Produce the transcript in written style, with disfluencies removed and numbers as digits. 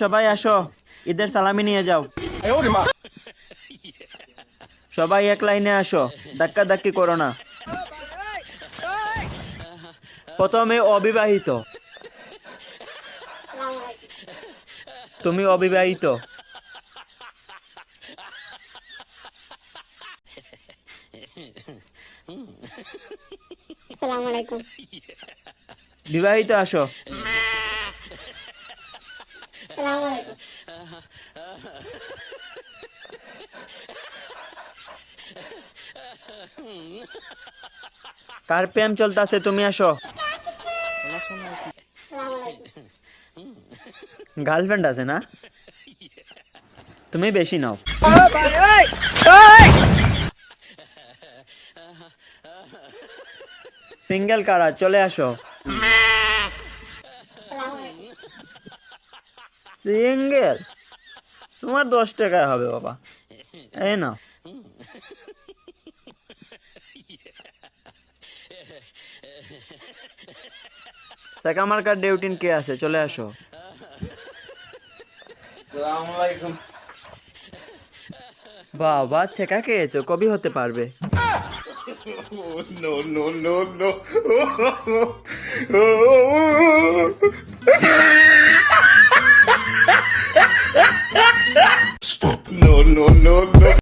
সবাই আসো, ঈদের সালামি নিয়ে যাও। সবাই এক লাইনে আসো, ধাক্কা ধাক্কি করো না। প্রথমে অবিবাহিত। তুমি অবিবাহিত? আসসালামু আলাইকুম। বিবাহিত আসো। আসসালামু আলাইকুম। কার প্রেম চলতেছে তুমি আসো। আসসালামু আলাইকুম। গার্লফ্রেন্ড আছে না? তুমি বেশি নাও। সিঙ্গেল কারা, চলে আসো। আসসালামু আলাইকুম। সিঙ্গেল? তোমার 10 টাকায় হবে বাবা, এই না। সেকা মার্কার ডিউটিন কে আছে, চলে আসো। আসসালামু আলাইকুম। বাবা ছেকা খেয়েছো, কবি হতে পারবে? No, no, no, no. Stop. No, no, no, no.